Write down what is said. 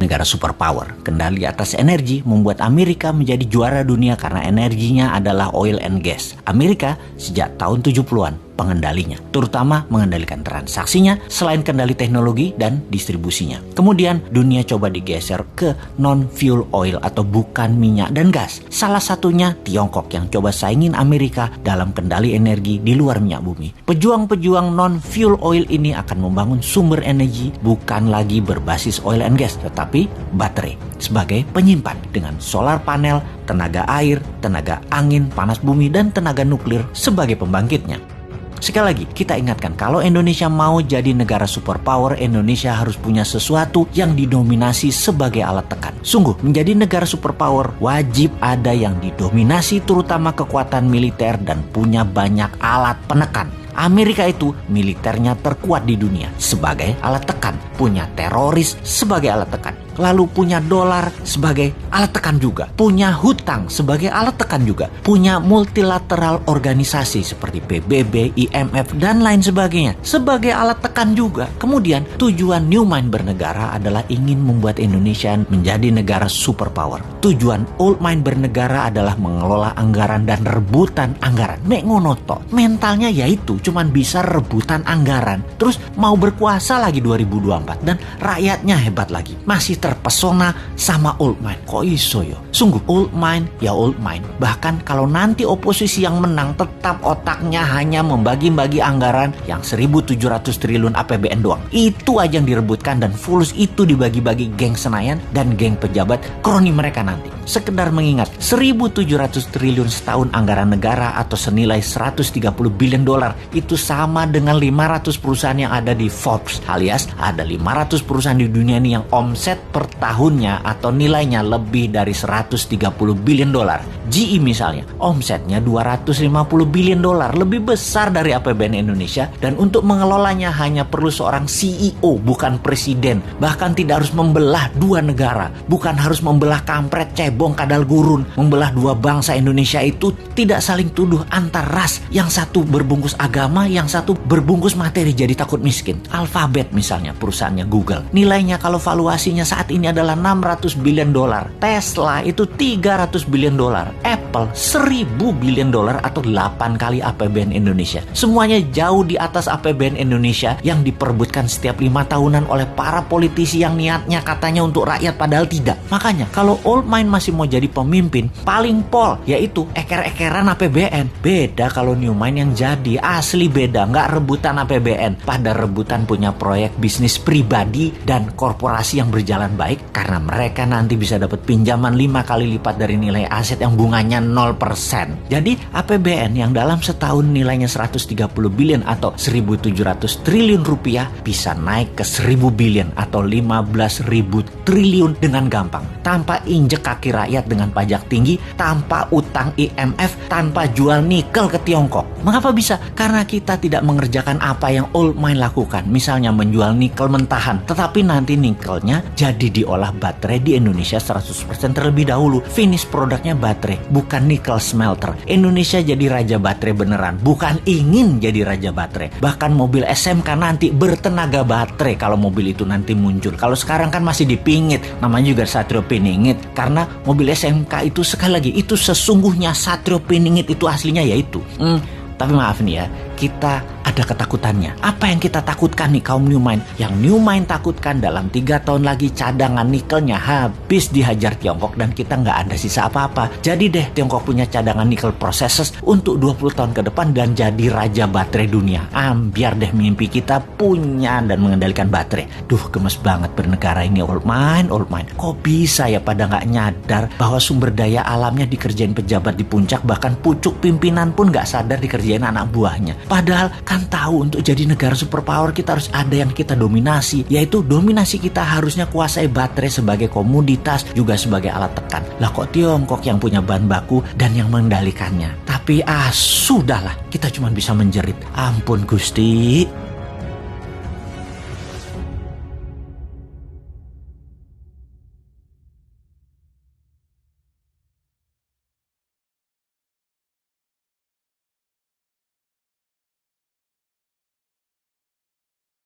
negara superpower. Kendali atas energi membuat Amerika menjadi juara dunia karena energinya adalah oil and gas. Amerika sejak tahun 70-an pengendalinya, terutama mengendalikan transaksinya selain kendali teknologi dan distribusinya. Kemudian dunia coba digeser ke non-fuel oil atau bukan minyak dan gas. Salah satunya Tiongkok yang coba saingin Amerika dalam kendali energi di luar minyak bumi. Pejuang-pejuang non-fuel oil ini akan membangun sumber energi bukan lagi berbasis oil and gas, tetapi baterai sebagai penyimpan dengan solar panel, tenaga air, tenaga angin, panas bumi, dan tenaga nuklir sebagai pembangkitnya. Sekali lagi, kita ingatkan kalau Indonesia mau jadi negara superpower, Indonesia harus punya sesuatu yang didominasi sebagai alat tekan. Sungguh, menjadi negara superpower wajib ada yang didominasi terutama kekuatan militer dan punya banyak alat penekan. Amerika itu militernya terkuat di dunia sebagai alat tekan, punya teroris sebagai alat tekan, lalu punya dolar sebagai alat tekan juga, punya hutang sebagai alat tekan juga, punya multilateral organisasi seperti PBB, IMF, dan lain sebagainya sebagai alat tekan juga. Kemudian tujuan Newmind bernegara adalah ingin membuat Indonesia menjadi negara superpower. Tujuan Oldmind bernegara adalah mengelola anggaran dan rebutan anggaran. Mek ngono tok. Mentalnya yaitu cuman bisa rebutan anggaran, terus mau berkuasa lagi 2024 dan rakyatnya hebat lagi. Masih terpesona sama Oldmind. Kok iso yo? Sungguh Oldmind ya Oldmind. Bahkan kalau nanti oposisi yang menang tetap otaknya hanya membagi-bagi anggaran yang 1.700 triliun APBN doang. Itu aja yang direbutkan dan fulus itu dibagi-bagi geng Senayan dan geng pejabat kroni mereka nanti. Sekedar mengingat 1.700 triliun setahun anggaran negara atau senilai 130 billion dolar itu sama dengan 500 perusahaan yang ada di Forbes, alias ada 500 perusahaan di dunia ini yang omset per tahunnya atau nilainya lebih dari 130 billion dolar. GE misalnya, omsetnya 250 billion dolar, lebih besar dari APBN Indonesia, dan untuk mengelolanya hanya perlu seorang CEO, bukan presiden. Bahkan tidak harus membelah dua negara, bukan harus membelah kampret, cebong, kadal gurun. Membelah dua bangsa Indonesia itu tidak saling tuduh antar ras, yang satu berbungkus agama, yang satu berbungkus materi jadi takut miskin. Alphabet misalnya, perusahaannya Google, nilainya kalau valuasinya saat ini adalah 600 billion dolar. Tesla itu 300 billion dolar. Apple 1.000 billion dolar atau 8 kali APBN Indonesia. Semuanya jauh di atas APBN Indonesia yang diperebutkan setiap 5 tahunan oleh para politisi yang niatnya katanya untuk rakyat padahal tidak. Makanya kalau Oldmind masih mau jadi pemimpin, paling pol yaitu eker-ekeran APBN. Beda kalau Newmind yang jadi, asli beda, nggak rebutan APBN, pada rebutan punya proyek bisnis pribadi dan korporasi yang berjalan baik karena mereka nanti bisa dapat pinjaman 5 kali lipat dari nilai aset yang bunganya 0%. Jadi APBN yang dalam setahun nilainya 130 billion atau 1.700 triliun rupiah bisa naik ke 1.000 billion atau 15.000 triliun dengan gampang, tanpa injek kaki rakyat dengan pajak tinggi, tanpa utang IMF, tanpa jual nikel ke Tiongkok. Mengapa bisa? Karena kita tidak mengerjakan apa yang Oldmind lakukan, misalnya menjual nikel mentahan, tetapi nanti nikelnya jadi diolah baterai di Indonesia 100% terlebih dahulu. Finish produknya baterai, bukan nikel smelter. Indonesia jadi raja baterai beneran, bukan ingin jadi raja baterai. Bahkan mobil SMK nanti bertenaga baterai kalau mobil itu nanti muncul. Kalau sekarang kan masih dipingit, namanya juga Satrio Piningit, karena mobil SMK itu sekali lagi itu sesungguhnya Satrio Piningit itu aslinya yaitu. Tapi maaf nih ya, kita ada ketakutannya. Apa yang kita takutkan nih kaum Newmind? Yang Newmind takutkan dalam 3 tahun lagi cadangan nikelnya habis dihajar Tiongkok dan kita nggak ada sisa apa-apa. Jadi deh Tiongkok punya cadangan nikel processes untuk 20 tahun ke depan dan jadi raja baterai dunia. Biar deh mimpi kita punya dan mengendalikan baterai. Duh, gemes banget bernegara ini Oldmind. Kok bisa ya pada nggak nyadar bahwa sumber daya alamnya dikerjain pejabat di puncak, bahkan pucuk pimpinan pun nggak sadar dikerjain anak buahnya. Padahal kan tahu untuk jadi negara superpower kita harus ada yang kita dominasi, yaitu dominasi kita harusnya kuasai baterai sebagai komoditas juga sebagai alat tekan. Lah kok Tiongkok yang punya bahan baku dan yang mengendalikannya. Tapi sudahlah, kita cuma bisa menjerit. Ampun Gusti.